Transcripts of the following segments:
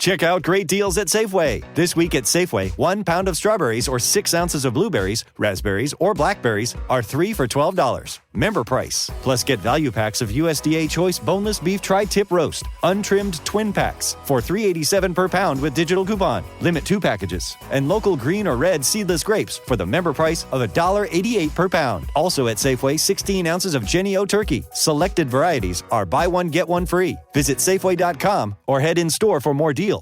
Check out great deals at Safeway. This week at Safeway, 1 pound of strawberries or 6 ounces of blueberries, raspberries, or blackberries are 3 for $12. Member price. Plus get value packs of USDA Choice Boneless Beef Tri-Tip Roast, untrimmed twin packs for $3.87 per pound with digital coupon. Limit 2 packages. And local green or red seedless grapes for the member price of $1.88 per pound. Also at Safeway, 16 ounces of Jenny O Turkey. Selected varieties are buy one, get one free. Visit Safeway.com or head in store for more deals.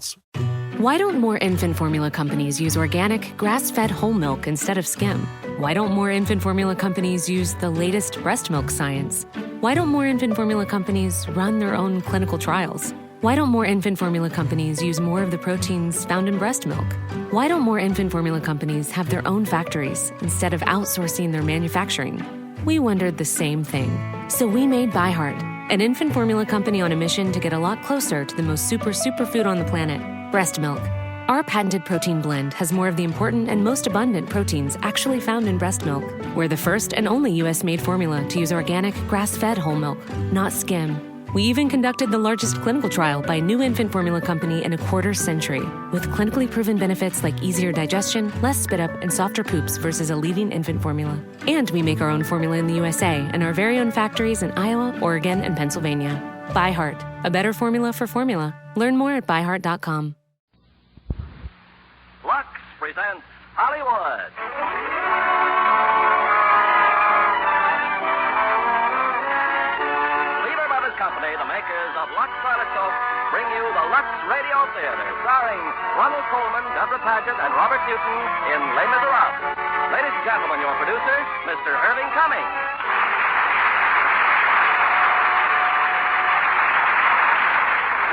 Why don't more infant formula companies use organic, grass-fed whole milk instead of skim? Why don't more infant formula companies use the latest breast milk science? Why don't more infant formula companies run their own clinical trials? Why don't more infant formula companies use more of the proteins found in breast milk? Why don't more infant formula companies have their own factories instead of outsourcing their manufacturing? We wondered the same thing. So we made ByHeart, an infant formula company on a mission to get a lot closer to the most superfood on the planet, breast milk. Our patented protein blend has more of the important and most abundant proteins actually found in breast milk. We're the first and only U.S.-made formula to use organic, grass-fed whole milk, not skim. We even conducted the largest clinical trial by a new infant formula company in a quarter century, with clinically proven benefits like easier digestion, less spit up, and softer poops versus a leading infant formula. And we make our own formula in the USA and our very own factories in Iowa, Oregon, and Pennsylvania. ByHeart, a better formula for formula. Learn more at byheart.com. Lux presents Hollywood. Lever Brothers Company, the makers of Lux Toilet Soap, bring you the Lux Radio Theater, starring Ronald Colman, Deborah Paget, and Robert Newton in Les Miserables. Ladies and gentlemen, your producer, Mr. Irving Cummings.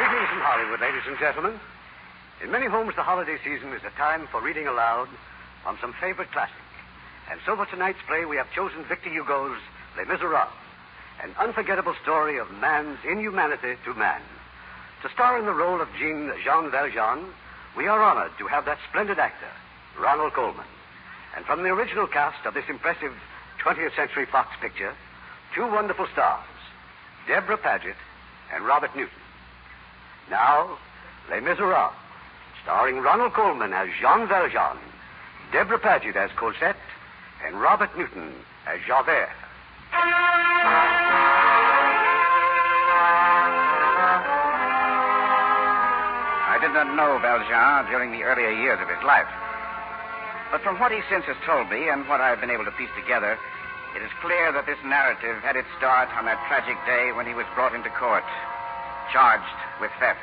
Greetings from Hollywood, ladies and gentlemen. In many homes, the holiday season is a time for reading aloud on some favorite classic. And so for tonight's play, we have chosen Victor Hugo's Les Miserables, an unforgettable story of man's inhumanity to man. To star in the role of Jean Valjean, we are honored to have that splendid actor, Ronald Colman. And from the original cast of this impressive 20th Century Fox picture, 2 wonderful stars, Deborah Paget and Robert Newton. Now, Les Miserables, starring Ronald Colman as Jean Valjean, Deborah Paget as Cosette, and Robert Newton as Javert. I did not know Valjean during the earlier years of his life. But from what he since has told me and what I have been able to piece together, it is clear that this narrative had its start on that tragic day when he was brought into court, charged with theft.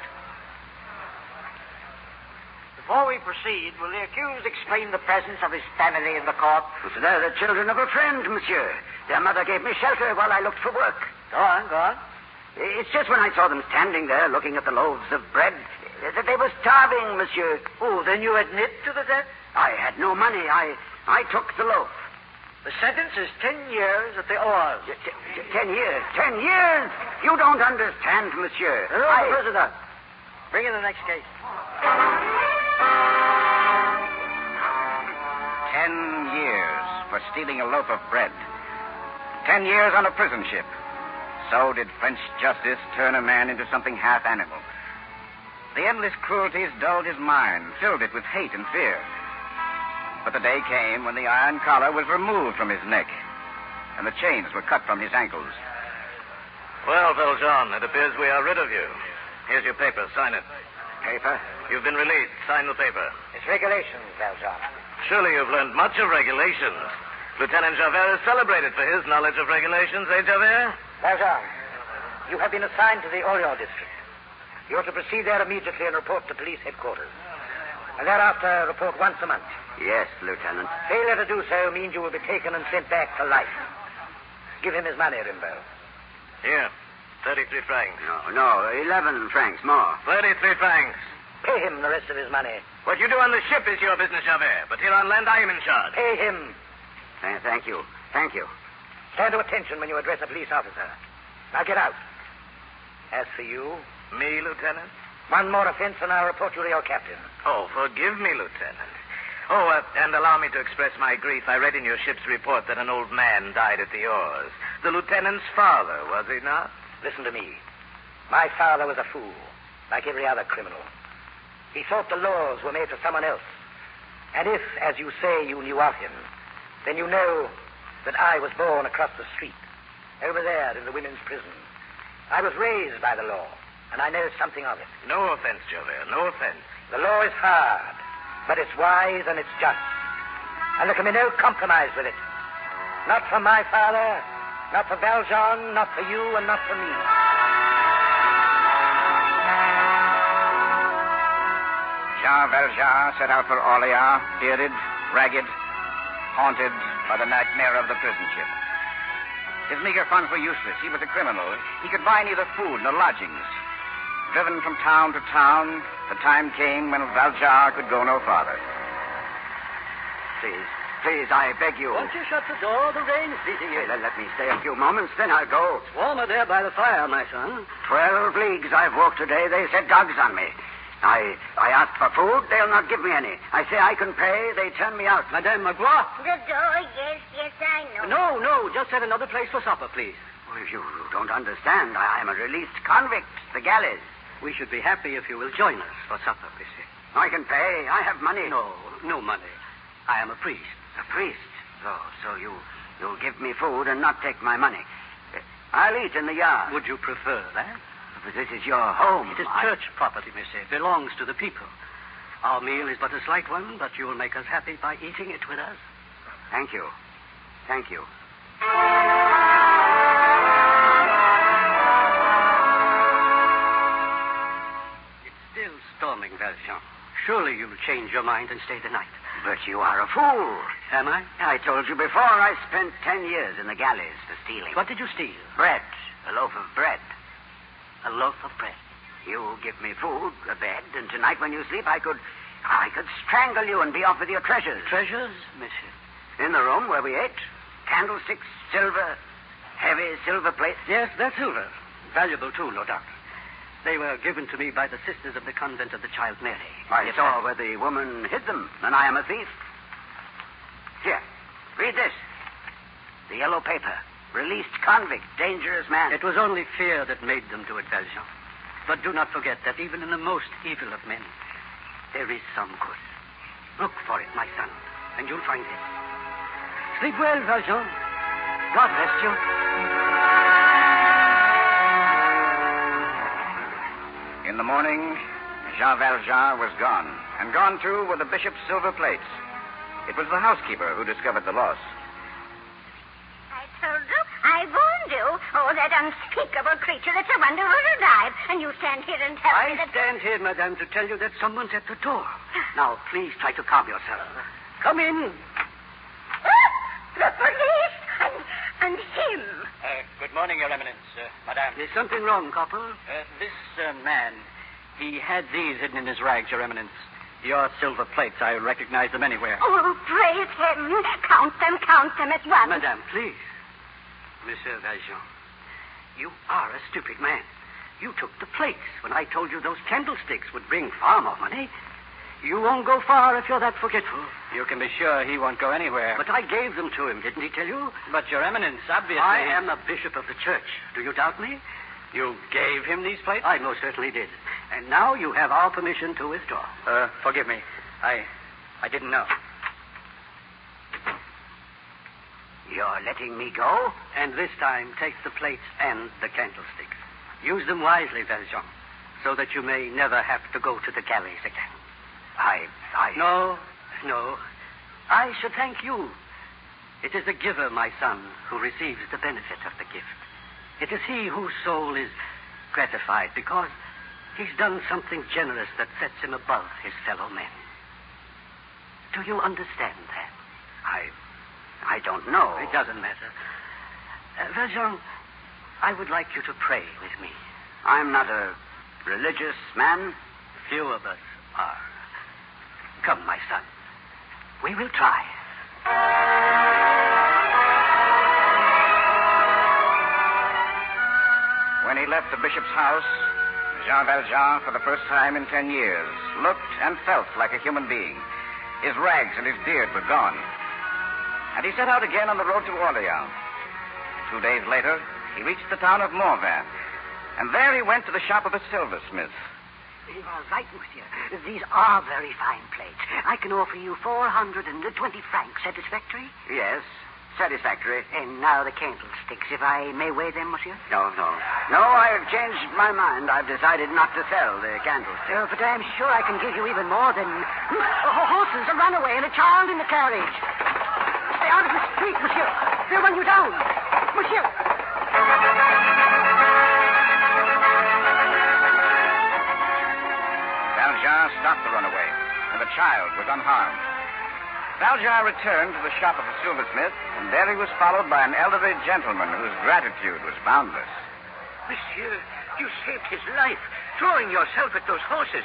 Before we proceed, will the accused explain the presence of his family in the court? They're the children of a friend, monsieur. Their mother gave me shelter while I looked for work. Go on, go on. It's just when I saw them standing there looking at the loaves of bread that they were starving, monsieur. Oh, then you admit to the debt? I had no money. I took the loaf. The sentence is 10 years at the oars. 10 years? 10 years? You don't understand, monsieur. Prisoner. Bring in the next case. 10 years for stealing a loaf of bread. 10 years on a prison ship. So did French justice turn a man into something half animal. The endless cruelties dulled his mind, filled it with hate and fear. But the day came when the iron collar was removed from his neck, and the chains were cut from his ankles. Well, Valjean, it appears we are rid of you. Here's your paper. Sign it. Paper? You've been released. Sign the paper. It's regulations, Valjean. Surely you've learned much of regulations. Lieutenant Javert is celebrated for his knowledge of regulations, eh, Javert? Valjean, you have been assigned to the Orient district. You are to proceed there immediately and report to police headquarters. And thereafter, report once a month. Yes, Lieutenant. Failure to do so means you will be taken and sent back for life. Give him his money, Rimbaud. Here, 33 francs. No, 11 francs more. 33 francs. Pay him the rest of his money. What you do on the ship is your business, Javert. But here on land, I am in charge. Pay him. Thank you. Thank you. Stand to attention when you address a police officer. Now get out. As for you... Me, Lieutenant? One more offense and I'll report you to your captain. Oh, forgive me, Lieutenant. Oh, and allow me to express my grief. I read in your ship's report that an old man died at the oars. The lieutenant's father, was he not? Listen to me. My father was a fool, like every other criminal. He thought the laws were made for someone else. And if, as you say, you knew of him, then you know that I was born across the street, over there in the women's prison. I was raised by the law, and I know something of it. No offense, Javert, no offense. The law is hard, but it's wise and it's just. And there can be no compromise with it. Not for my father, not for Valjean, not for you, and not for me. Jean Valjean set out for Orleans, bearded, ragged, haunted by the nightmare of the prison ship. His meager funds were useless. He was a criminal. He could buy neither food nor lodgings. Driven from town to town, the time came when Valjean could go no farther. Please, I beg you. Won't you shut the door? The rain's beating in. Let me stay a few moments, then I'll go. It's warmer there by the fire, my son. 12 leagues I've walked today. They set dogs on me. I asked for food. They'll not give me any. I say I can pay. They turn me out. Madame Magloire. The door, yes, I know. No, just at another place for supper, please. Well, you don't understand. I'm a released convict. The galleys. We should be happy if you will join us for supper, monsieur. I can pay. I have money. No money. I am a priest. A priest? So you'll give me food and not take my money. I'll eat in the yard. Would you prefer that? But this is your home. It is church property, monsieur. It belongs to the people. Our meal is but a slight one, but you will make us happy by eating it with us. Thank you. Thank you. It's still storming, Valjean. Surely you'll change your mind and stay the night. But you are a fool. Am I? I told you before I spent 10 years in the galleys for stealing. What did you steal? Bread. A loaf of bread. A loaf of bread. You give me food, a bed, and tonight when you sleep I could strangle you and be off with your treasures. Treasures, monsieur? In the room where we ate. Candlesticks, silver, heavy silver plates. Yes, that's silver. Valuable, too, no doubt. They were given to me by the sisters of the convent of the Child Mary. I saw where the woman hid them, and I am a thief. Here, read this. The yellow paper. Released convict, dangerous man. It was only fear that made them do it, Valjean. But do not forget that even in the most evil of men, there is some good. Look for it, my son, and you'll find it. Sleep well, Valjean. God rest you. In the morning, Jean Valjean was gone, and gone, too, were the bishop's silver plates. It was the housekeeper who discovered the loss. I told you, I warned you. Oh, that unspeakable creature, it's a wonder who's alive. And you stand here and tell me I that... stand here, madame, to tell you that someone's at the door. Now, please try to calm yourself. Come in. Oh, the police and him. Good morning, Your Eminence, Madame. There's something wrong, Copper. This man, he had these hidden in his rags, Your Eminence. Your silver plates, I recognize them anywhere. Oh, praise him. Count them at once. Madame, please. Monsieur Valjean, you are a stupid man. You took the plates when I told you those candlesticks would bring far more money. You won't go far if you're that forgetful. You can be sure he won't go anywhere. But I gave them to him, didn't he tell you? But, Your Eminence, obviously... I am the bishop of the church. Do you doubt me? You gave him these plates? I most certainly did. And now you have our permission to withdraw. Forgive me. I didn't know. You're letting me go? And this time, take the plates and the candlesticks. Use them wisely, Valjean, so that you may never have to go to the galleys again. No. I should thank you. It is the giver, my son, who receives the benefit of the gift. It is he whose soul is gratified because he's done something generous that sets him above his fellow men. Do you understand that? I don't know. It doesn't matter. Valjean, I would like you to pray with me. I'm not a religious man. Few of us are. Come, my son. We will try. When he left the bishop's house, Jean Valjean, for the first time in 10 years, looked and felt like a human being. His rags and his beard were gone. And he set out again on the road to Orleans. 2 days later, he reached the town of Morvin, and there he went to the shop of a silversmith. You are right, monsieur. These are very fine plates. I can offer you 420 francs. Satisfactory? Yes, satisfactory. And now the candlesticks, if I may weigh them, monsieur? No. No, I've changed my mind. I've decided not to sell the candlesticks. But I'm sure I can give you even more than... horses, a runaway, and a child in the carriage. Stay out of the street, monsieur. They'll run you down. Monsieur. Valjean stopped the runaway, and the child was unharmed. Valjean returned to the shop of the silversmith, and there he was followed by an elderly gentleman whose gratitude was boundless. Monsieur, you saved his life, throwing yourself at those horses.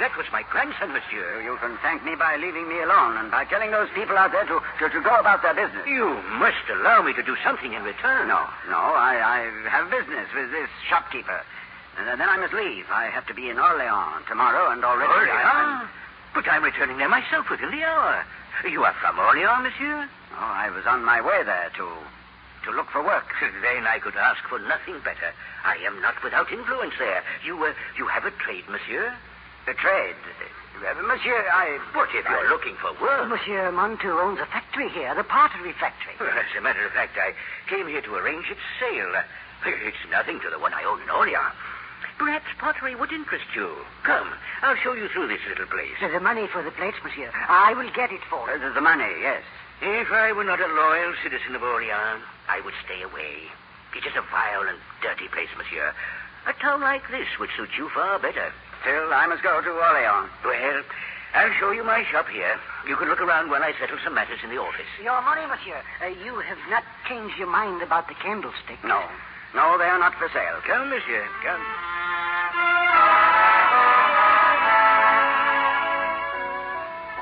That was my grandson, monsieur. You can thank me by leaving me alone and by telling those people out there to go about their business. You must allow me to do something in return. No, I have business with this shopkeeper. And then I must leave. I have to be in Orleans tomorrow, and already... Orleans? But I'm returning there myself within the hour. You are from Orleans, monsieur? Oh, I was on my way there to look for work. Then I could ask for nothing better. I am not without influence there. You have a trade, monsieur? A trade? Monsieur, But if you're looking for work... Monsieur Montou owns a factory here, the pottery factory. Well, as a matter of fact, I came here to arrange its sale. It's nothing to the one I own in Orleans. Perhaps pottery would interest you. Come, I'll show you through this little place. The money for the plates, monsieur. I will get it for you. The money, yes. If I were not a loyal citizen of Orleans, I would stay away. It is a vile and dirty place, monsieur. A town like this would suit you far better. Still, I must go to Orleans. Well, I'll show you my shop here. You can look around while I settle some matters in the office. Your money, monsieur. You have not changed your mind about the candlestick. No, they are not for sale. Come, monsieur, come.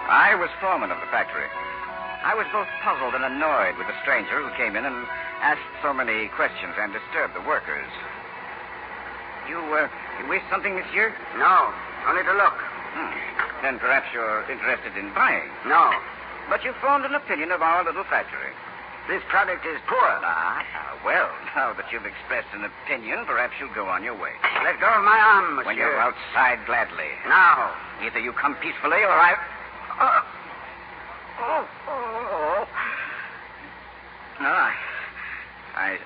I was foreman of the factory. I was both puzzled and annoyed with the stranger who came in and asked so many questions and disturbed the workers. You wish something, monsieur? No, only to look. Then perhaps you're interested in buying. No. But you formed an opinion of our little factory. This product is poor. Well, now that you've expressed an opinion, perhaps you'll go on your way. Let go of my arm, monsieur. When you're outside, gladly. Now. Either you come peacefully or I... No, I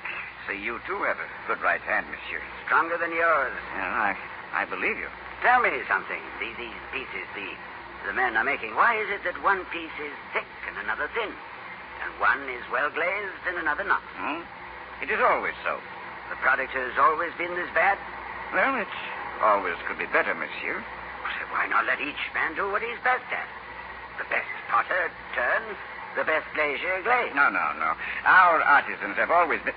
see you, too, have a good right hand, monsieur. Stronger than yours. Yeah, I believe you. Tell me something. These pieces the men are making, why is it that one piece is thick and another thin? And one is well glazed and another not? It is always so. The product has always been this bad? Well, it always could be better, monsieur. So why not let each man do what he's best at? The best potter turn, the best glazier glaze. No. Our artisans have always been...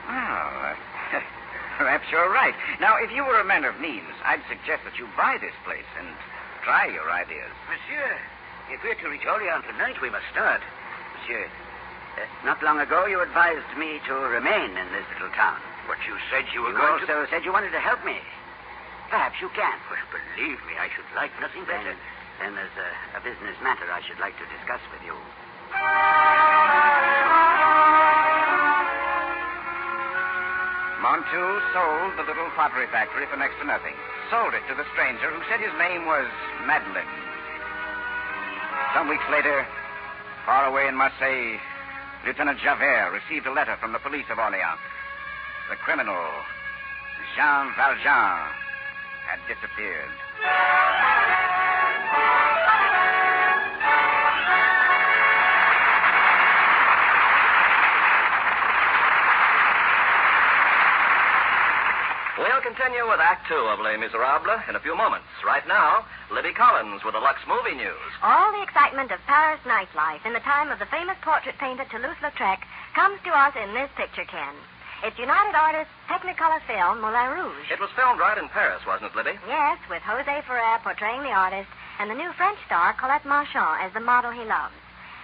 Well, perhaps you're right. Now, if you were a man of means, I'd suggest that you buy this place and try your ideas. Monsieur, if we're to reach Orleans tonight, we must start. Monsieur, not long ago you advised me to remain in this little town. But you said you were going to... You also said you wanted to help me. Perhaps you can. Well, believe me, I should like nothing better. Then there's a business matter I should like to discuss with you. Montou sold the little pottery factory for next to nothing. Sold it to the stranger who said his name was Madeleine. Some weeks later, far away in Marseille, Lieutenant Javert received a letter from the police of Orleans. The criminal, Jean Valjean, had disappeared. We'll continue with Act Two of Les Miserables in a few moments. Right now, Libby Collins with the Lux Movie News. All the excitement of Paris nightlife in the time of the famous portrait painter Toulouse-Lautrec comes to us in this picture, Ken. It's United Artists' Technicolor film, Moulin Rouge. It was filmed right in Paris, wasn't it, Libby? Yes, with José Ferrer portraying the artist and the new French star, Colette Marchand, as the model he loves.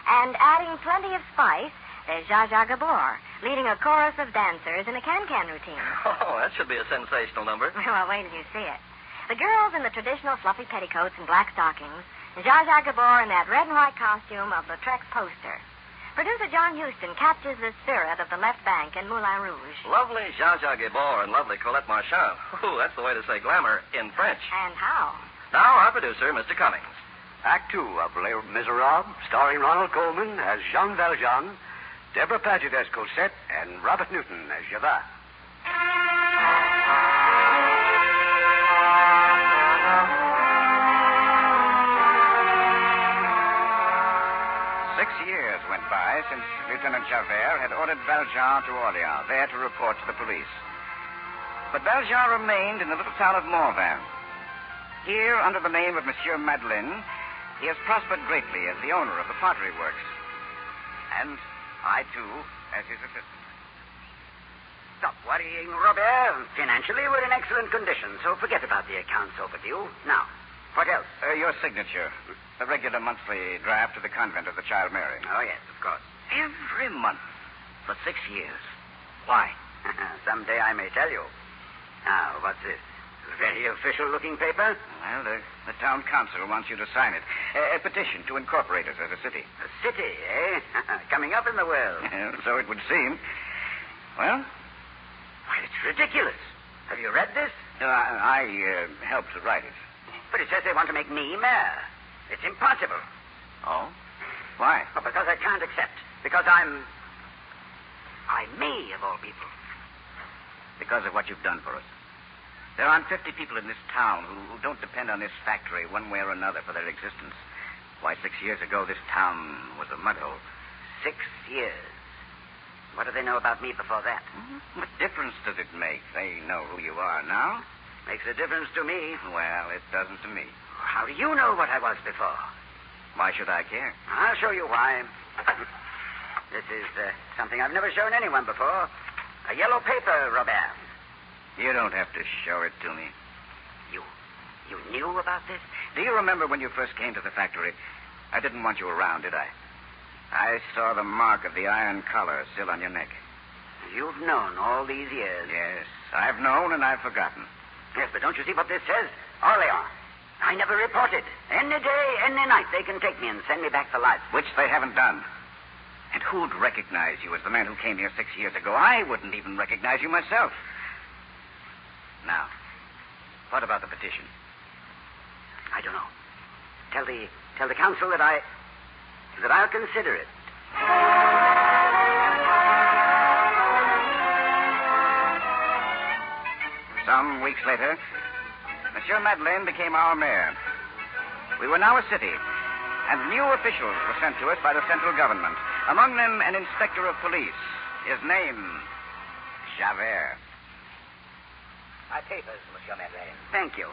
And adding plenty of spice, there's Zsa Gabor, leading a chorus of dancers in a can-can routine. Oh, that should be a sensational number. Well, wait till you see it. The girls in the traditional fluffy petticoats and black stockings, Zsa Gabor in that red and white costume of Lautrec's poster. Producer John Huston captures the spirit of the left bank in Moulin Rouge. Lovely Zsa Zsa Gabor and lovely Colette Marchand. Ooh, that's the way to say glamour in French. And how? Now, our producer, Mr. Cummings. Act 2 of Les Miserables, starring Ronald Colman as Jean Valjean, Deborah Paget as Cosette, and Robert Newton as Javert. 6 years went by since Lieutenant Javert had ordered Valjean to Orleans, there to report to the police. But Valjean remained in the little town of Morvan. Here, under the name of Monsieur Madeleine, he has prospered greatly as the owner of the pottery works. And I, too, as his assistant. Stop worrying, Robert. Financially, we're in excellent condition, so forget about the accounts overdue. Now, what else? Your signature. The regular monthly draft to the convent of the Child Mary. Oh, yes, of course. Every month for 6 years. Why? Someday I may tell you. Now, what's this? Very official-looking paper? Well, the town council wants you to sign it. A petition to incorporate us as a city. A city, eh? Coming up in the world. So it would seem. Well? Why, it's ridiculous. Have you read this? I helped to write it. But it says they want to make me mayor. It's impossible. Oh? Why? Well, because I can't accept. Because I'm me, of all people. Because of what you've done for us. There aren't 50 people in this town who don't depend on this factory one way or another for their existence. Why, 6 years ago, this town was a mud hole. 6 years. What do they know about me before that? What difference does it make? They know who you are now. Makes a difference to me. Well, it doesn't to me. How do you know what I was before? Why should I care? I'll show you why. This is something I've never shown anyone before. A yellow paper, Robert. You don't have to show it to me. You knew about this? Do you remember when you first came to the factory? I didn't want you around, did I? I saw the mark of the iron collar still on your neck. You've known all these years. Yes, I've known and I've forgotten. Yes, but don't you see what this says? Orleans. I never reported. Any day, any night, they can take me and send me back to life. Which they haven't done. And who'd recognize you as the man who came here 6 years ago? I wouldn't even recognize you myself. Now, what about the petition? I don't know. Tell the council that I'll consider it. Some weeks later, Monsieur Madeleine became our mayor. We were now a city, and new officials were sent to us by the central government. Among them, an inspector of police. His name, Javert. My papers, Monsieur Madeleine. Thank you.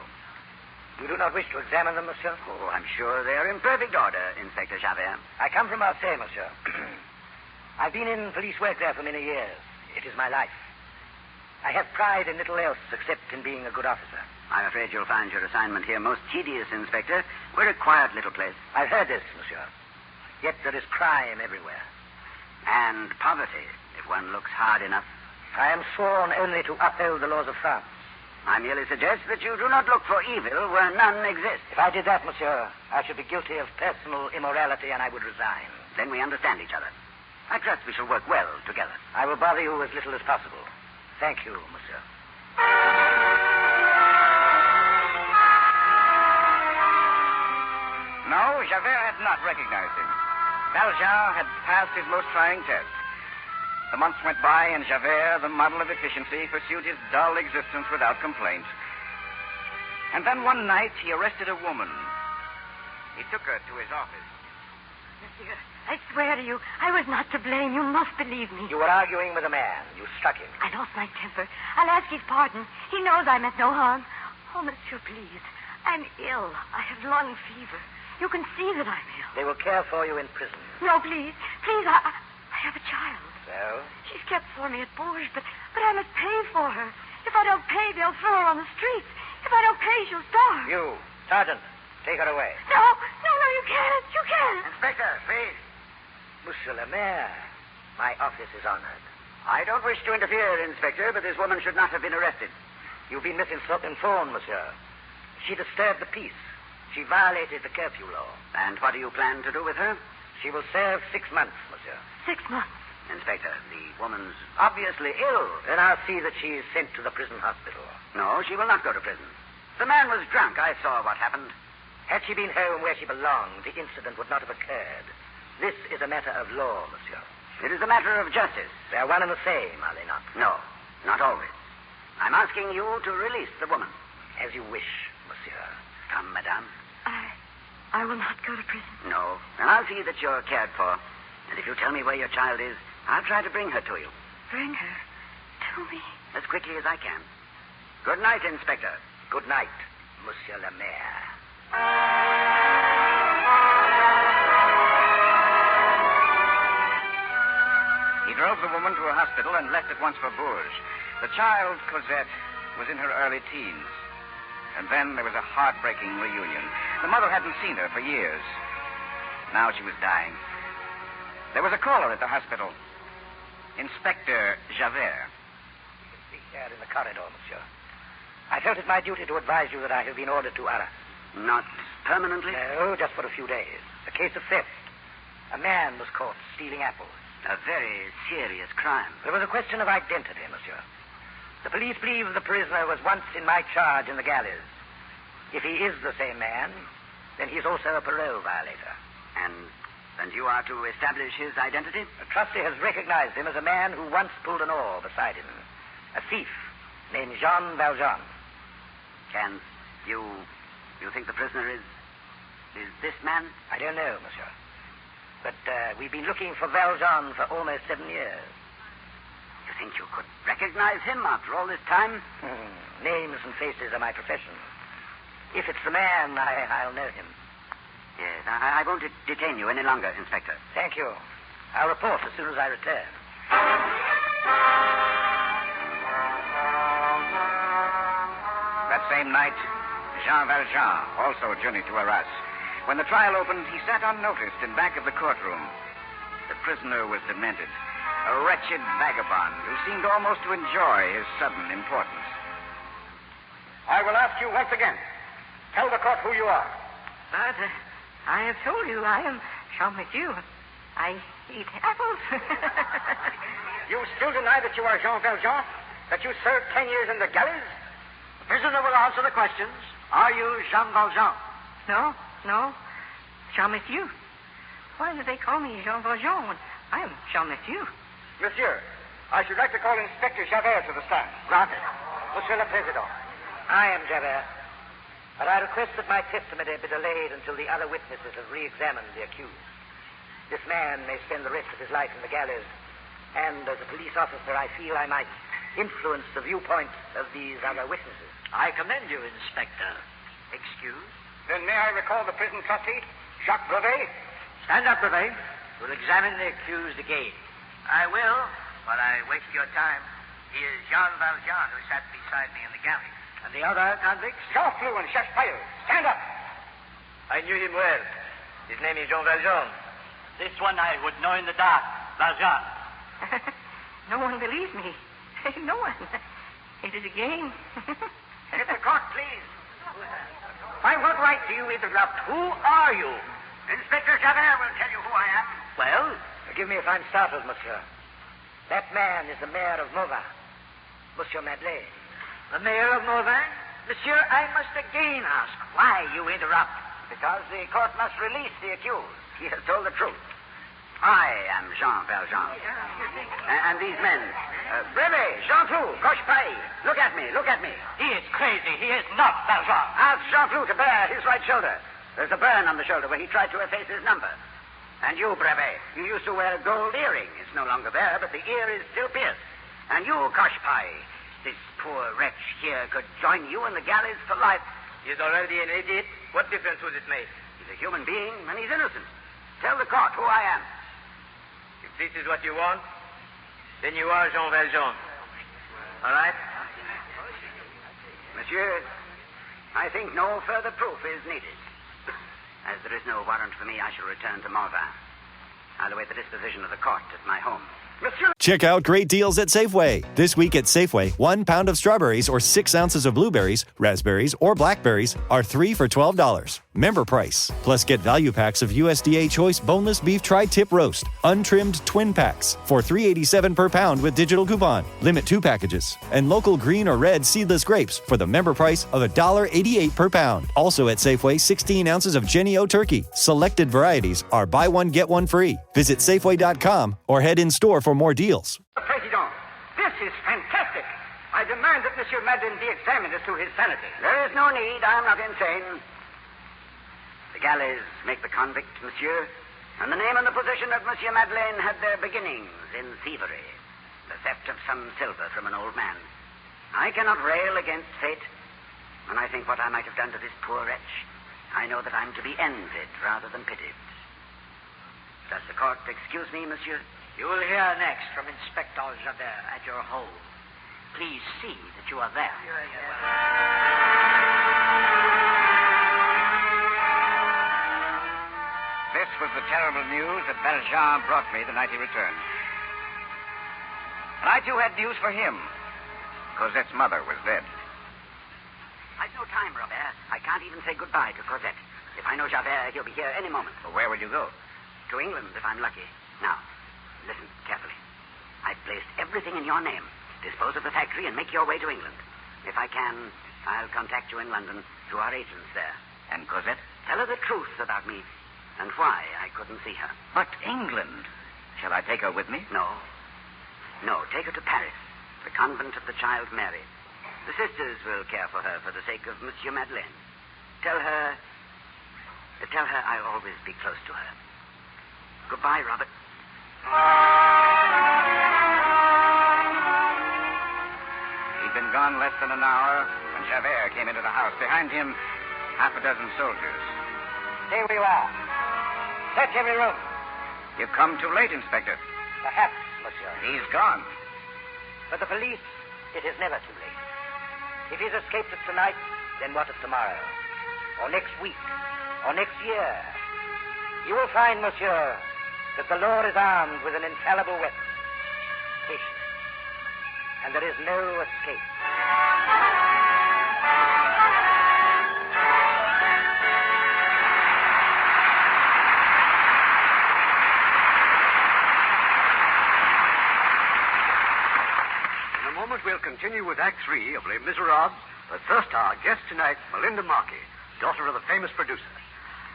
You do not wish to examine them, Monsieur? Oh, I'm sure they're in perfect order, Inspector Javert. I come from Marseille, Monsieur. I've been in police work there for many years. It is my life. I have pride in little else except in being a good officer. I'm afraid you'll find your assignment here most tedious, Inspector. We're a quiet little place. I've heard this, Monsieur. Yet there is crime everywhere. And poverty, if one looks hard enough. I am sworn only to uphold the laws of France. I merely suggest that you do not look for evil where none exists. If I did that, Monsieur, I should be guilty of personal immorality and I would resign. Then we understand each other. I trust we shall work well together. I will bother you as little as possible. Thank you, Monsieur. No, Javert had not recognized him. Valjean had passed his most trying test. The months went by, and Javert, the model of efficiency, pursued his dull existence without complaint. And then one night, he arrested a woman. He took her to his office. Monsieur, I swear to you, I was not to blame. You must believe me. You were arguing with a man. You struck him. I lost my temper. I'll ask his pardon. He knows I meant no harm. Oh, Monsieur, please. I'm ill. I have lung fever. You can see that I'm ill. They will care for you in prison. No, please. Please, I have a child. So? She's kept for me at Bourges, but I must pay for her. If I don't pay, they'll throw her on the streets. If I don't pay, she'll starve. You, Sergeant, take her away. No, you can't. You can't. Inspector, please. Monsieur le Maire, my office is honored. I don't wish to interfere, Inspector, but this woman should not have been arrested. You've been misinformed, Monsieur. She disturbed the peace. She violated the curfew law. And what do you plan to do with her? She will serve 6 months, monsieur. 6 months. Inspector, the woman's obviously ill. Then I'll see that she is sent to the prison hospital. No, she will not go to prison. The man was drunk. I saw what happened. Had she been home where she belonged, the incident would not have occurred. This is a matter of law, monsieur. It is a matter of justice. They are one and the same, are they not? No, not always. I'm asking you to release the woman. As you wish, monsieur. Come, madame. I will not go to prison. No. And I'll see that you're cared for. And if you tell me where your child is, I'll try to bring her to you. Bring her to me? As quickly as I can. Good night, Inspector. Good night, Monsieur le Maire. He drove the woman to a hospital and left at once for Bourges. The child, Cosette, was in her early teens. And then there was a heartbreaking reunion. The mother hadn't seen her for years. Now she was dying. There was a caller at the hospital. Inspector Javert. You can speak here in the corridor, monsieur. I felt it my duty to advise you that I have been ordered to Arras. Not permanently? No, just for a few days. A case of theft. A man was caught stealing apples. A very serious crime. There was a question of identity, monsieur. The police believe the prisoner was once in my charge in the galleys. If he is the same man, then he is also a parole violator. And you are to establish his identity? The trustee has recognized him as a man who once pulled an oar beside him. A thief named Jean Valjean. And you think the prisoner is this man? I don't know, monsieur. But we've been looking for Valjean for almost 7 years. You think you could recognize him after all this time? Names and faces are my profession. If it's the man, I'll know him. Yes, I won't detain you any longer, Inspector. Thank you. I'll report as soon as I return. That same night, Jean Valjean also journeyed to Arras. When the trial opened, he sat unnoticed in back of the courtroom. The prisoner was demented, a wretched vagabond who seemed almost to enjoy his sudden importance. I will ask you once again. Tell the court who you are. But I have told you I am Jean Mathieu. I eat apples. You still deny that you are Jean Valjean? That you served 10 years in the galleys? The prisoner will answer the questions. Are you Jean Valjean? No. Jean Mathieu. Why do they call me Jean Valjean when I am Jean Mathieu? Monsieur, I should like to call Inspector Javert to the stand. Granted. Monsieur le Président, I am Javert. But I request that my testimony be delayed until the other witnesses have re-examined the accused. This man may spend the rest of his life in the galleys, and as a police officer, I feel I might influence the viewpoint of these other witnesses. I commend you, Inspector. Excuse? Then may I recall the prison trustee, Jacques Brevet? Stand up, Brevet. We'll examine the accused again. I will, but I waste your time. He is Jean Valjean, who sat beside me in the galley. And the other convicts? Jean-Flou and Chache-Paille. Stand up! I knew him well. His name is Jean Valjean. This one I would know in the dark. Valjean. No one believes me. No one. It is a game. Get the court, please. By what right do you interrupt? Who are you? Inspector Javert will tell you who I am. Well? Forgive me if I'm startled, monsieur. That man is the mayor of Mauvais, Monsieur Madeleine. The mayor of Mauvais? Monsieur, I must again ask why you interrupt. Because the court must release the accused. He has told the truth. I am Jean Valjean. And these men, Brevet, Jean-Flou, Cochepaille, look at me. He is crazy. He is not Valjean. Ask Jean-Flou to bare his right shoulder. There's a burn on the shoulder where he tried to efface his number. And you, Brevet, you used to wear a gold earring. It's no longer there, but the ear is still pierced. And you, Cochepaille, this poor wretch here could join you in the galleys for life. He's already an idiot. What difference would it make? He's a human being, and he's innocent. Tell the court who I am. If this is what you want, then you are Jean Valjean. All right? Monsieur, I think no further proof is needed. As there is no warrant for me, I shall return to Mauvais. I'll await the disposition of the court at my home. Monsieur... Check out great deals at Safeway. This week at Safeway, 1 pound of strawberries or 6 ounces of blueberries, raspberries, or blackberries are 3 for $12. Member price. Plus get value packs of USDA Choice Boneless Beef Tri-Tip Roast, untrimmed twin packs for $3.87 per pound with digital coupon. Limit 2 packages. And local green or red seedless grapes for the member price of $1.88 per pound. Also at Safeway, 16 ounces of Jenny-O turkey. Selected varieties are buy one, get one free. Visit Safeway.com or head in store for more deals. President, this is fantastic. I demand that Monsieur Madeleine be examined as to his sanity. There is no need. I am not insane. The galleys make the convict, monsieur, and the name and the position of Monsieur Madeleine had their beginnings in thievery, the theft of some silver from an old man. I cannot rail against fate. When I think what I might have done to this poor wretch, I know that I'm to be envied rather than pitied. Does the court excuse me, monsieur? You will hear next from Inspector Javert at your home. Please see that you are there. This was the terrible news that Valjean brought me the night he returned. And I, too, had news for him. Cosette's mother was dead. I've no time, Robert. I can't even say goodbye to Cosette. If I know Javert, he'll be here any moment. Well, where will you go? To England, if I'm lucky. Now, listen carefully. I've placed everything in your name. Dispose of the factory and make your way to England. If I can, I'll contact you in London through our agents there. And Cosette, tell her the truth about me and why I couldn't see her. But England? Shall I take her with me? No. No, take her to Paris, the convent of the Child Mary. The sisters will care for her for the sake of Monsieur Madeleine. Tell her I'll always be close to her. Goodbye, Robert. He'd been gone less than an hour when Javert came into the house. Behind him, half a dozen soldiers. Stay where you are. Search every room. You've come too late, Inspector. Perhaps, monsieur. He's gone. For the police, it is never too late. If he's escaped it tonight, then what of tomorrow? Or next week? Or next year? You will find, monsieur, that the law is armed with an infallible weapon. Patience. And there is no escape. In a moment, we'll continue with Act 3 of Les Miserables, but first our guest tonight, Melinda Markey, daughter of the famous producer.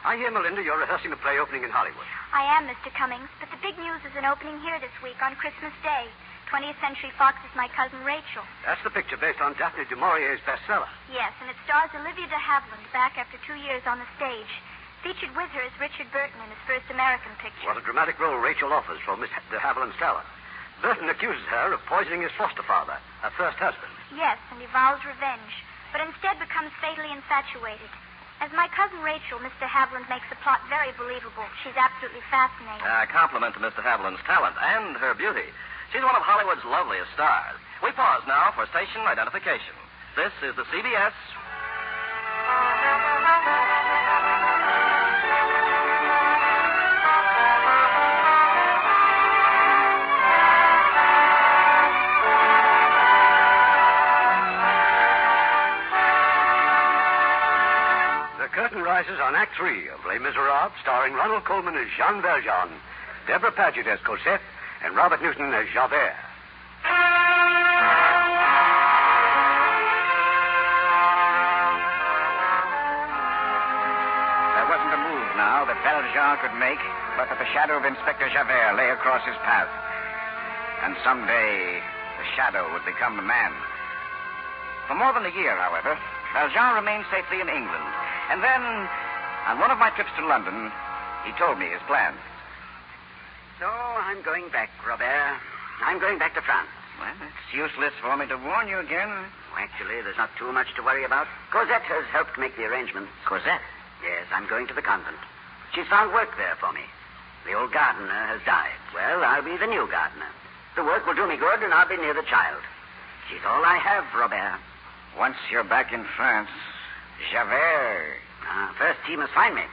I hear, Melinda, you're rehearsing a play opening in Hollywood. I am, Mr. Cummings, but the big news is an opening here this week on Christmas Day. 20th Century Fox's My Cousin Rachel. That's the picture based on Daphne du Maurier's bestseller. Yes, and it stars Olivia de Havilland back after 2 years on the stage. Featured with her is Richard Burton in his first American picture. What a dramatic role Rachel offers for Miss de Havilland's talent. Burton accuses her of poisoning his foster father, her first husband. Yes, and he vows revenge, but instead becomes fatally infatuated. As My Cousin Rachel, Mr. Haviland makes the plot very believable. She's absolutely fascinating. A compliment to Mr. Haviland's talent and her beauty. She's one of Hollywood's loveliest stars. We pause now for station identification. This is the CBS. The curtain rises on Act 3 of Les Miserables, starring Ronald Colman as Jean Valjean, Deborah Paget as Cosette, and Robert Newton as Javert. There wasn't a move now that Valjean could make, but that the shadow of Inspector Javert lay across his path. And someday, the shadow would become the man. For more than a year, however, Valjean remained safely in England. And then, on one of my trips to London, he told me his plans. So I'm going back, Robert. I'm going back to France. Well, it's useless for me to warn you again. Actually, there's not too much to worry about. Cosette has helped make the arrangements. Cosette? Yes, I'm going to the convent. She's found work there for me. The old gardener has died. Well, I'll be the new gardener. The work will do me good, and I'll be near the child. She's all I have, Robert. Once you're back in France, Javert. First, he must find me.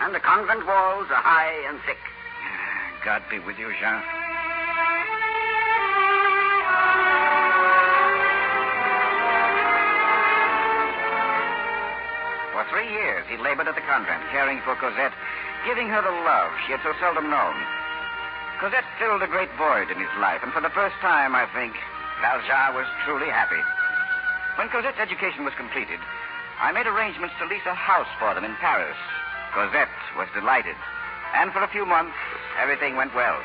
And the convent walls are high and thick. God be with you, Jean. For 3 years, he labored at the convent, caring for Cosette, giving her the love she had so seldom known. Cosette filled a great void in his life, and for the first time, I think, Valjean was truly happy. When Cosette's education was completed, I made arrangements to lease a house for them in Paris. Cosette was delighted, and for a few months, everything went well.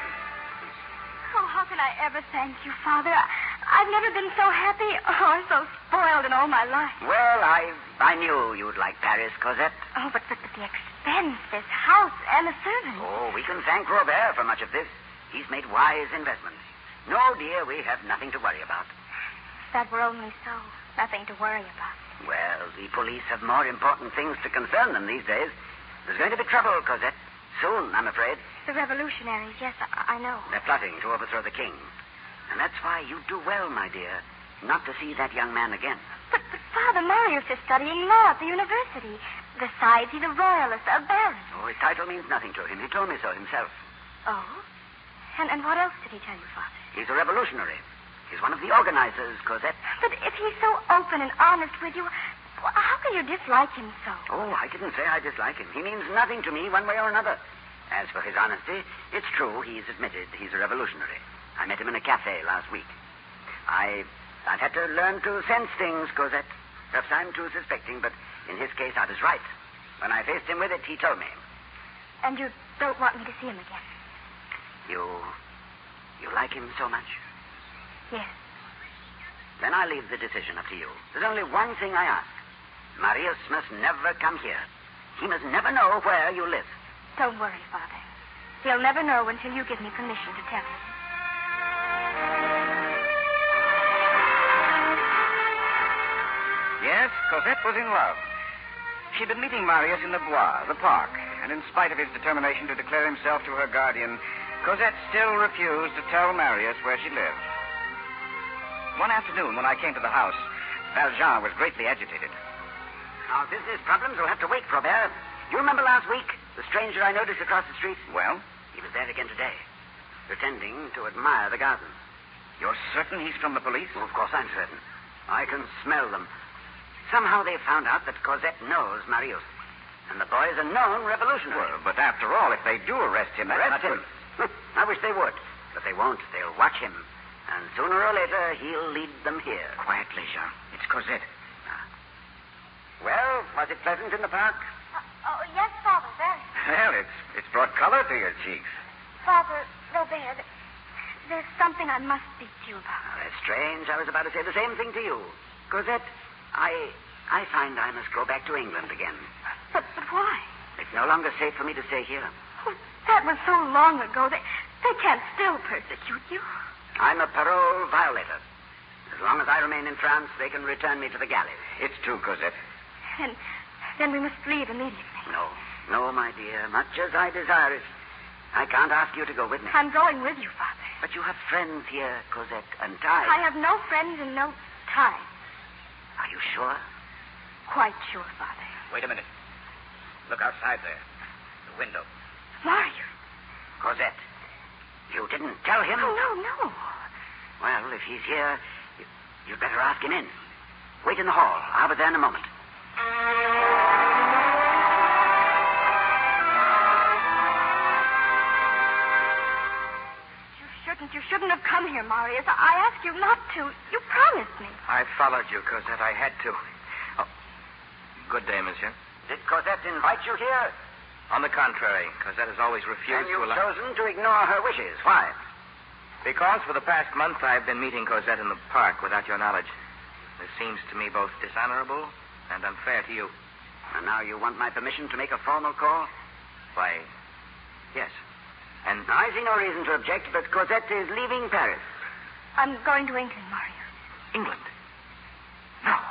Oh, how can I ever thank you, Father? I've never been so happy or so spoiled in all my life. Well, I knew you'd like Paris, Cosette. Oh, but the expense, this house, and the servants. Oh, we can thank Robert for much of this. He's made wise investments. No, dear, we have nothing to worry about. If that were only so. Nothing to worry about. Well, the police have more important things to concern them these days. There's going to be trouble, Cosette. Soon, I'm afraid. The revolutionaries, yes, I know. They're plotting to overthrow the king. And that's why you do well, my dear, not to see that young man again. But Father, Marius is studying law at the university. Besides, he's a royalist, a baron. Oh, his title means nothing to him. He told me so himself. Oh? And what else did he tell you, Father? He's a revolutionary. He's one of the organizers, Cosette. But if he's so open and honest with you, how can you dislike him so? Oh, I didn't say I dislike him. He means nothing to me one way or another. As for his honesty, it's true he's admitted he's a revolutionary. I met him in a cafe last week. I've had to learn to sense things, Cosette. Perhaps I'm too suspecting, but in his case I was right. When I faced him with it, he told me. And you don't want me to see him again? You like him so much? Yes. Then I leave the decision up to you. There's only one thing I ask. Marius must never come here. He must never know where you live. Don't worry, Father. He'll never know until you give me permission to tell him. Yes, Cosette was in love. She'd been meeting Marius in the Bois, the park, and in spite of his determination to declare himself to her guardian, Cosette still refused to tell Marius where she lived. One afternoon, when I came to the house, Valjean was greatly agitated. Our business problems will have to wait, Robert. You remember last week, the stranger I noticed across the street? Well? He was there again today, pretending to admire the garden. You're certain he's from the police? Well, of course I'm certain. I can smell them. Somehow they found out that Cosette knows Marius, and the boy is a known revolutionary. Well, but after all, if they do arrest him... Arrest him? I wish they would. But they won't. They'll watch him. And sooner or later, he'll lead them here. Quietly, Jean. It's Cosette. Well, was it pleasant in the park? Oh, yes, Father, very. Well, it's brought color to your cheeks. Father, Robert, there's something I must speak to you about. Oh, that's strange. I was about to say the same thing to you. Cosette, I find I must go back to England again. But why? It's no longer safe for me to stay here. Oh, that was so long ago. They can't still persecute you. I'm a parole violator. As long as I remain in France, they can return me to the galleys. It's true, Cosette. And then we must leave immediately. No, my dear. Much as I desire it, I can't ask you to go with me. I'm going with you, Father. But you have friends here, Cosette, and ties. I have no friends and no ties. Are you sure? Quite sure, Father. Wait a minute. Look outside there. The window. Marius. Cosette, you didn't tell him? Oh, no. Well, if he's here, you'd better ask him in. Wait in the hall. I'll be there in a moment. You shouldn't have come here, Marius. I asked you not to. You promised me. I followed you, Cosette. I had to. Oh. Good day, monsieur. Did Cosette invite you here? On the contrary, Cosette has always refused to allow... And you've chosen to ignore her wishes. Why? Because for the past month I've been meeting Cosette in the park without your knowledge. This seems to me both dishonorable and unfair to you. And now you want my permission to make a formal call? Why, yes. And I see no reason to object, but Cosette is leaving Paris. I'm going to England, Marius. England? No.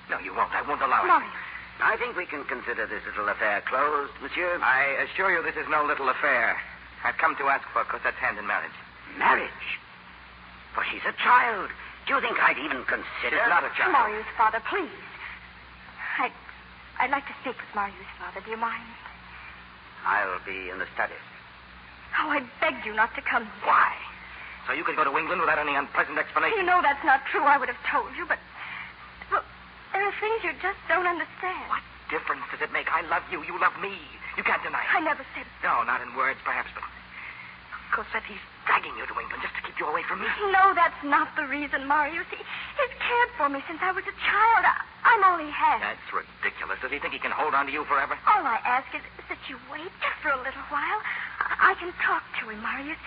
No, you won't. I won't allow it. Marius. I think we can consider this little affair closed, monsieur. I assure you this is no little affair. I've come to ask for Cosette's hand in marriage. Marriage? For she's a child. Do you think I'd even consider... She's not a child. Marius, Father, please. I'd like to speak with Marius, Father. Do you mind? I'll be in the study. Oh, I begged you not to come here. Why? So you could go to England without any unpleasant explanation? You know that's not true. I would have told you, but... Well, there There are things you just don't understand. What difference does it make? I love you. You love me. You can't deny it. I never said... No, not in words, perhaps, but... Cosette, he's dragging you to England just to keep you away from me. No, that's not the reason, Marius. He's cared for me since I was a child. I'm all he has. That's ridiculous. Does he think he can hold on to you forever? All I ask is that you wait just for a little while. I can talk to him, Marius.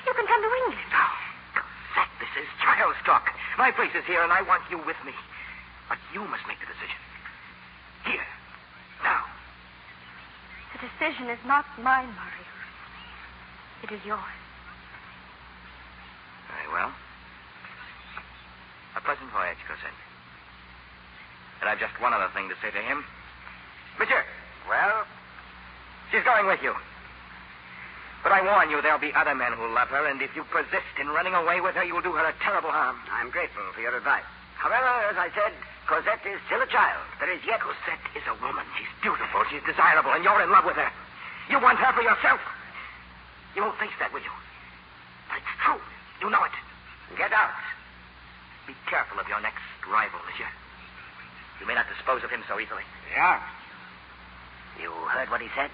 You can come to England. No, Cosette, this is child's talk. My place is here, and I want you with me. But you must make the decision. Here. Now. The decision is not mine, Marius. It is yours. Very well. A pleasant voyage, Cosette. And I've just one other thing to say to him. Monsieur. Well? She's going with you. But I warn you, there'll be other men who love her, and if you persist in running away with her, you'll do her a terrible harm. I'm grateful for your advice. However, as I said, Cosette is still a child. There is yet... Cosette is a woman. She's beautiful. She's desirable, and you're in love with her. You want her for yourself. You won't face that, will you? But it's true. You know it. Get out. Be careful of your next rival, monsieur. You may not dispose of him so easily. Yeah. You heard what he said?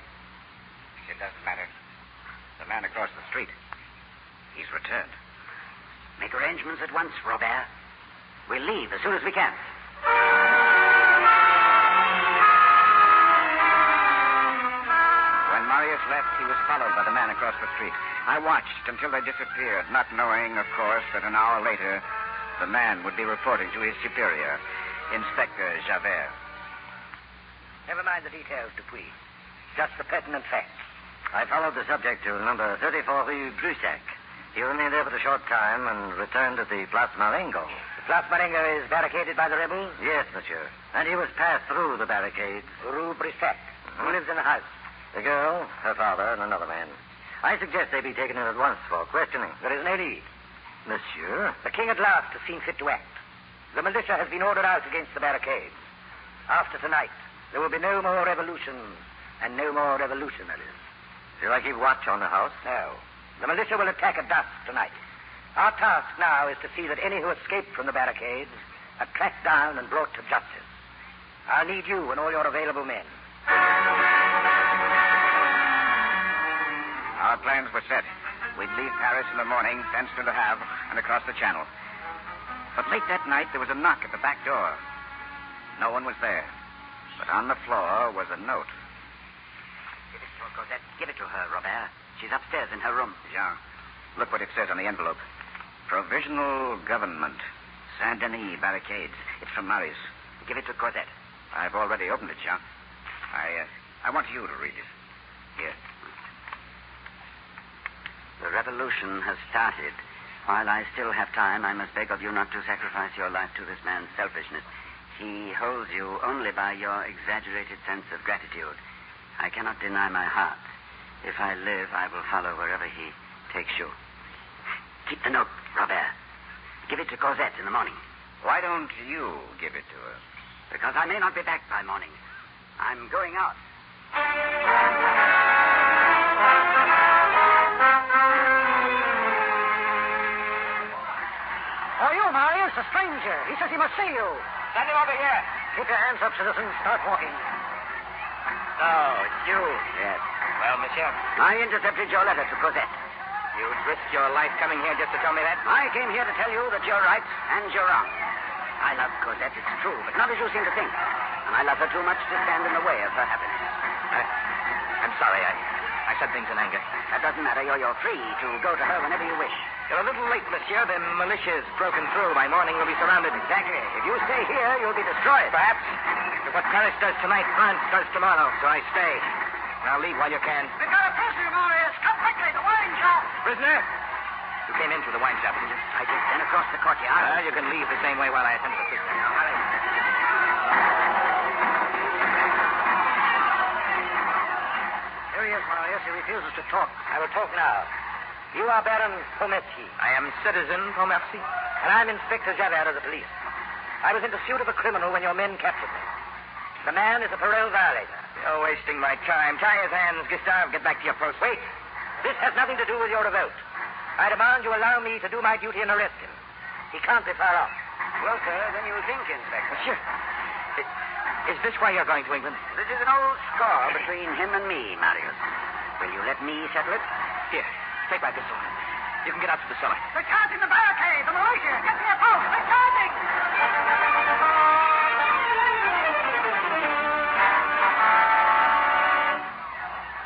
It doesn't matter. The man across the street. He's returned. Make arrangements at once, Robert. We'll leave as soon as we can. When Marius left, he was followed by the man across the street. I watched until they disappeared, not knowing, of course, that an hour later, the man would be reporting to his superior, Inspector Javert. Never mind the details, Dupuis. Just the pertinent facts. I followed the subject to number 34 Rue Brussac. He remained there for a short time and returned to the Place Marengo. The Place Marengo is barricaded by the rebels? Yes, monsieur. And he was passed through the barricades. Rue Brussac. Who lives in the house? The girl, her father, and another man. I suggest they be taken in at once for questioning. There is no need. Monsieur? The king at last has seen fit to act. The militia has been ordered out against the barricades. After tonight, there will be no more revolutions and no more revolutionaries. Shall I keep watch on the house? No. The militia will attack at dusk tonight. Our task now is to see that any who escape from the barricades are tracked down and brought to justice. I'll need you and all your available men. Our plans were set. We'd leave Paris in the morning, thence to Le Havre, and across the Channel. But late that night, there was a knock at the back door. No one was there. But on the floor was a note. Give it to her, Cosette. Give it to her, Robert. She's upstairs in her room. Jean, look what it says on the envelope. Provisional Government. Saint-Denis Barricades. It's from Marius. Give it to Cosette. I've already opened it, Jean. I want you to read it. Here. The revolution has started. While I still have time, I must beg of you not to sacrifice your life to this man's selfishness. He holds you only by your exaggerated sense of gratitude. I cannot deny my heart. If I live, I will follow wherever he takes you. Keep the note, Robert. Give it to Cosette in the morning. Why don't you give it to her? Because I may not be back by morning. I'm going out. Oh, you, Marius, a stranger. He says he must see you. Send him over here. Keep your hands up, citizens. Start walking. Oh, it's you. Yes. Well, monsieur, I intercepted your letter to Cosette. you risked your life coming here just to tell me that? I came here to tell you that you're right and you're wrong. I love Cosette, it's true, but not as you seem to think. And I love her too much to stand in the way of her happiness. I'm sorry. I said things in anger. That doesn't matter. You're free to go to her whenever you wish. You're a little late, monsieur. The militia's broken through. By morning, we'll be surrounded. Exactly. If you stay here, you'll be destroyed. Perhaps. But what Paris does tonight, France does tomorrow. So I stay. Now leave while you can. We've got a prisoner, Marius. Come quickly, the wine shop. Prisoner? You came in through the wine shop, didn't you? I did. Then across the courtyard. Well, you can leave the same way while I attend to the prisoner. Now, hurry. Here he is, Marius. He refuses to talk. I will talk now. You are Baron Pomercy. I am Citizen Pomercy. And I'm Inspector Javert of the police. I was in pursuit of a criminal when your men captured me. The man is a parole violator. You're wasting my time. Tie his hands, Gustave. Get back to your post. Wait. This has nothing to do with your revolt. I demand you allow me to do my duty and arrest him. He can't be far off. Well, sir, then you think, Inspector. Monsieur, Is this why you're going to England? This is an old score between him and me, Marius. Will you let me settle it? Here, take my pistol. You can get out to the cellar. They're charging the barricade, the militia. Get to your post. They're charging.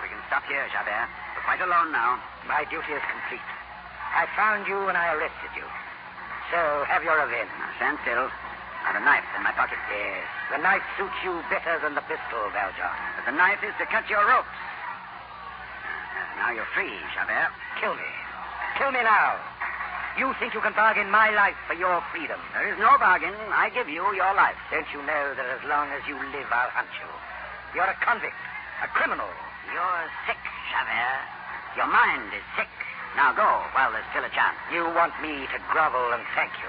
We can stop here, Javert. We're quite alone now. My duty is complete. I found you and I arrested you. So, have your revenge. Now, stand still. I've a knife in my pocket. Yes, the knife suits you better than the pistol, Valjean. But the knife is to cut your ropes. Now you're free, Javert. Kill me. Kill me now. You think you can bargain my life for your freedom. There is no bargain. I give you your life. Don't you know that as long as you live, I'll hunt you? You're a convict, a criminal. You're sick, Javert. Your mind is sick. Now go while there's still a chance. You want me to grovel and thank you.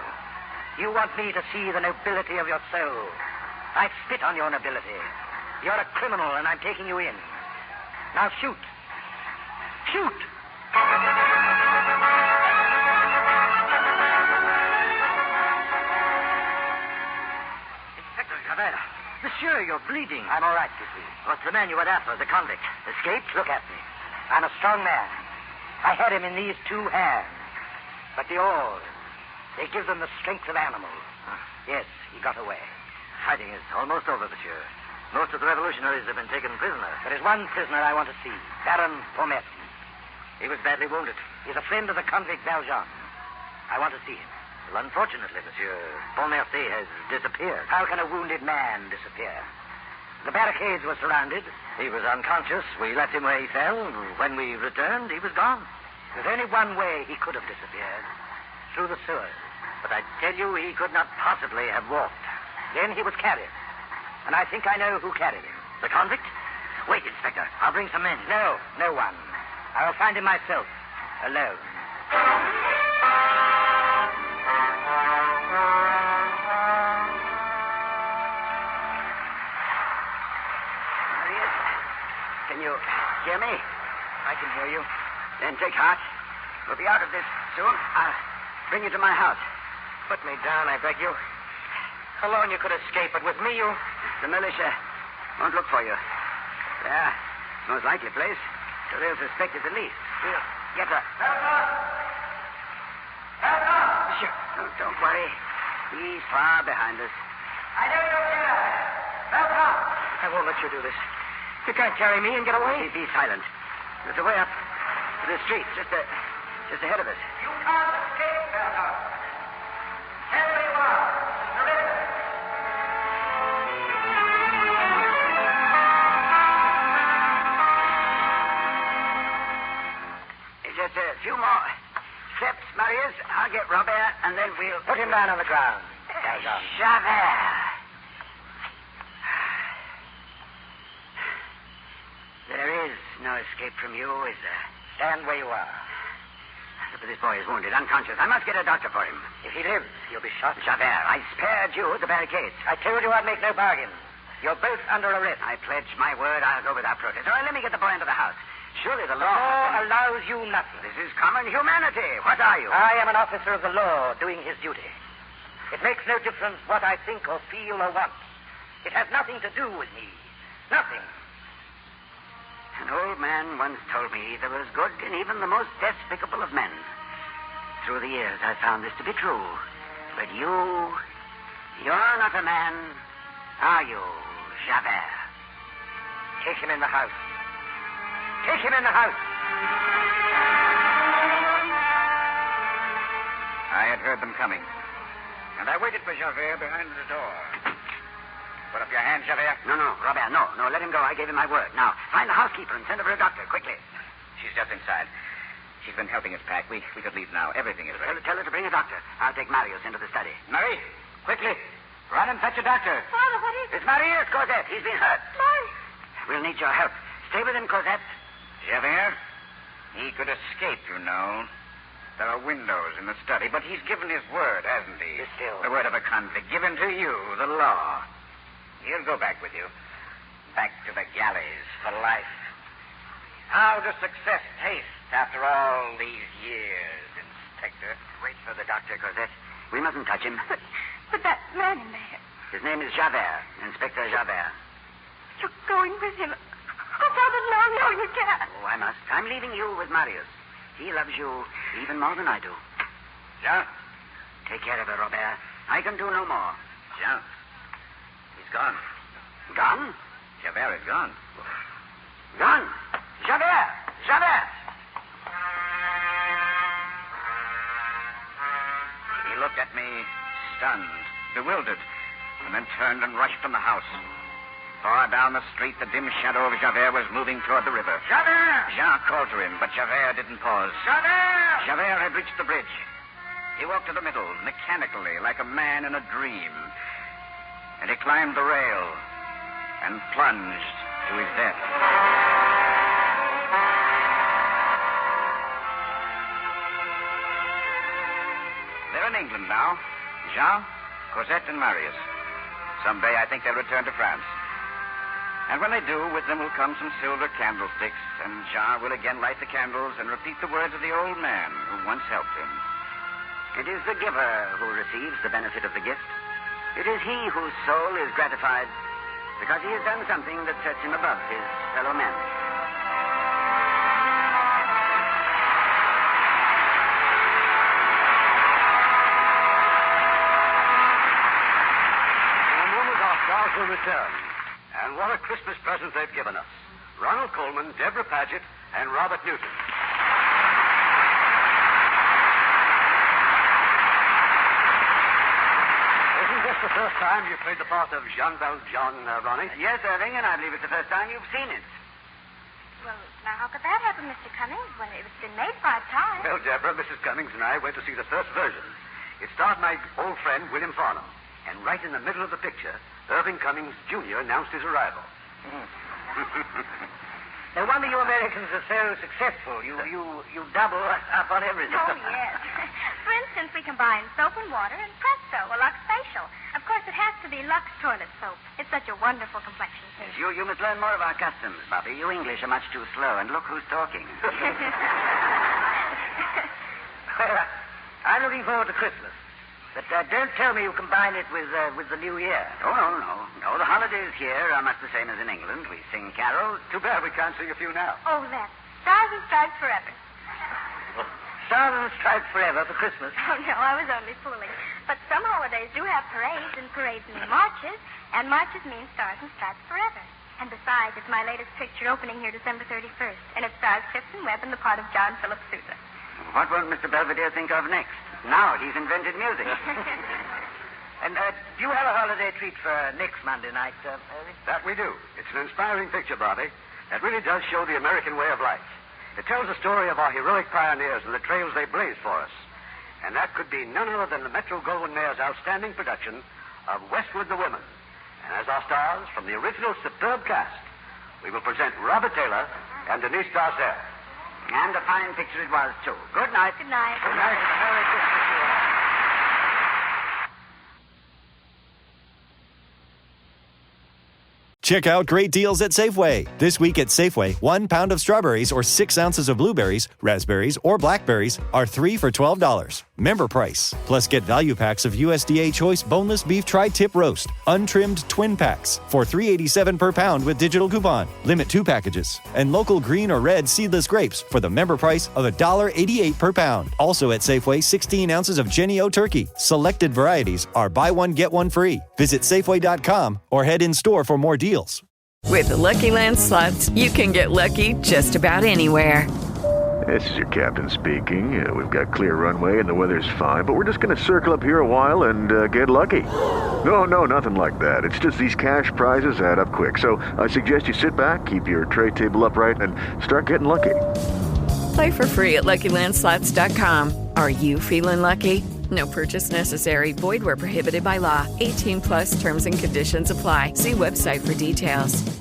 You want me to see the nobility of your soul. I spit on your nobility. You're a criminal, and I'm taking you in. Now shoot. Shoot! Inspector Javert. Monsieur, you're bleeding. I'm all right, you see. What's the man you went after, the convict? Escaped? Look at me. I'm a strong man. I had him in these two hands. But the oars, they give them the strength of animals. Yes, he got away. Fighting is almost over, monsieur. Most of the revolutionaries have been taken prisoner. There is one prisoner I want to see, Baron Pomercy. He was badly wounded. He's a friend of the convict Valjean. I want to see him. Well, unfortunately, monsieur, Pomercy has disappeared. How can a wounded man disappear? The barricades were surrounded. He was unconscious. We left him where he fell. When we returned, he was gone. There's only one way he could have disappeared. Through the sewers. But I tell you, he could not possibly have walked. Then he was carried. And I think I know who carried him. The convict? Wait, Inspector. I'll bring some men. No, no one. I will find him myself. Alone. Marius, can you hear me? I can hear you. Then take heart. We'll be out of this soon. I'll bring you to my house. Put me down, I beg you. Alone you could escape, but with me you... The militia won't look for you. There. It's the most likely place. So they'll suspect it the least. We'll get her. Monsieur. Don't worry. He's far behind us. I know you're here. I won't let you do this. You can't carry me and get away. Be silent. There's a way up to the street just ahead of us. You can't escape, Valjean. Tell me what. Just a few more steps, Marius. I'll get Robert, and then we'll... Put him down on the ground. Javert. There is no escape from you, is there? Stand where you are. But this boy is wounded, unconscious. I must get a doctor for him. If he lives, he'll be shot. Javert, I spared you at the barricades. I told you I'd make no bargain. You're both under arrest. I pledge my word I'll go without protest. All right, let me get the boy into the house. Surely the law... allows you nothing. This is common humanity. What are you? I am an officer of the law doing his duty. It makes no difference what I think or feel or want. It has nothing to do with me. Nothing. An old man once told me there was good in even the most despicable of men. Through the years, I found this to be true. But you're not a man, are you, Javert? Take him in the house. Take him in the house. I had heard them coming, and I waited for Javert behind the door. Put up your hand, Javert. No, Robert, no. Let him go. I gave him my word. Now, find the housekeeper and send her for a doctor, quickly. She's just inside. She's been helping us pack. We could leave now. Everything is ready. Tell her to bring a doctor. I'll take Marius into the study. Marie, quickly. Run and fetch a doctor. Father, what is it? It's Marius, Cosette. He's been hurt. Marius. We'll need your help. Stay with him, Cosette. Javert, he could escape, you know. There are windows in the study, but he's given his word, hasn't he? Still. The word of a convict given to you, the law. He'll go back with you. Back to the galleys for life. How does success taste after all these years, Inspector? Wait for the doctor, Cosette. We mustn't touch him. But that man in there. His name is Javert, Inspector Javert. You're going with him. Oh, Father, no, you can't. Oh, I must. I'm leaving you with Marius. He loves you even more than I do. Jean? Take care of her, Robert. I can do no more. Jean? He's gone. Gone? Javert is gone. Gone? Javert! Javert! He looked at me, stunned, bewildered, and then turned and rushed from the house. Far down the street, the dim shadow of Javert was moving toward the river. Javert! Jean called to him, but Javert didn't pause. Javert! Javert had reached the bridge. He walked to the middle, mechanically, like a man in a dream. And he climbed the rail and plunged to his death. They're in England now. Jean, Cosette, and Marius. Someday I think they'll return to France. And when they do, with them will come some silver candlesticks, and Jean will again light the candles and repeat the words of the old man who once helped him. It is the giver who receives the benefit of the gift. It is he whose soul is gratified because he has done something that sets him above his fellow men. In a moment, our stars will return. And what a Christmas present they've given us. Ronald Coleman, Deborah Paget, and Robert Newton. Isn't this the first time you've played the part of Jean Valjean, Ronnie? Yes, Irving, and I believe it's the first time you've seen it. Well, now, how could that happen, Mr. Cummings, when it's been made 5 times? Well, Deborah, Mrs. Cummings and I went to see the first version. It starred my old friend, William Farnham. And right in the middle of the picture, Irving Cummings, Jr. announced his arrival. No wonder you Americans are so successful. You double up on everything. Oh, yes. For instance, we combine soap and water, and presto, a Lux facial. Of course, it has to be Lux toilet soap. It's such a wonderful complexion, too. You must learn more of our customs, Bobby. You English are much too slow, and look who's talking. Well, I'm looking forward to Christmas. But don't tell me you combine it with the New Year. Oh, no. The holidays here are much the same as in England. We sing carols. Too bad we can't sing a few now. Oh, that's Stars and Stripes Forever. Stars and Stripes Forever for Christmas. Oh, no, I was only fooling. But some holidays do have parades, and parades mean marches, and marches mean Stars and Stripes Forever. And besides, it's my latest picture opening here December 31st, and it stars Clifton Webb in the part of John Philip Sousa. What won't Mr. Belvedere think of next? Now he's invented music. And do you have a holiday treat for next Monday night, Irving? That we do. It's an inspiring picture, Bobby. That really does show the American way of life. It tells the story of our heroic pioneers and the trails they blazed for us. And that could be none other than the Metro-Goldwyn-Mayer's outstanding production of Westward the Women. And as our stars from the original superb cast, we will present Robert Taylor and Denise Darcel. And a fine picture it was, too. Good night. Good night. Good night. Merry Christmas to you all. Check out great deals at Safeway. This week at Safeway, 1 pound of strawberries or 6 ounces of blueberries, raspberries, or blackberries are 3 for $12. Member price. Plus get value packs of USDA Choice Boneless Beef Tri-Tip Roast, untrimmed twin packs for $3.87 per pound with digital coupon. Limit 2 packages. And local green or red seedless grapes for the member price of $1.88 per pound. Also at Safeway, 16 ounces of Jennie-O turkey. Selected varieties are buy one, get one free. Visit Safeway.com or head in store for more deals. With the Lucky Land Slots, you can get lucky just about anywhere. This is your captain speaking. We've got clear runway and the weather's fine, but we're just going to circle up here a while and get lucky. No, nothing like that. It's just these cash prizes add up quick. So I suggest you sit back, keep your tray table upright, and start getting lucky. Play for free at LuckyLandSlots.com. Are you feeling lucky? No purchase necessary. Void where prohibited by law. 18+ terms and conditions apply. See website for details.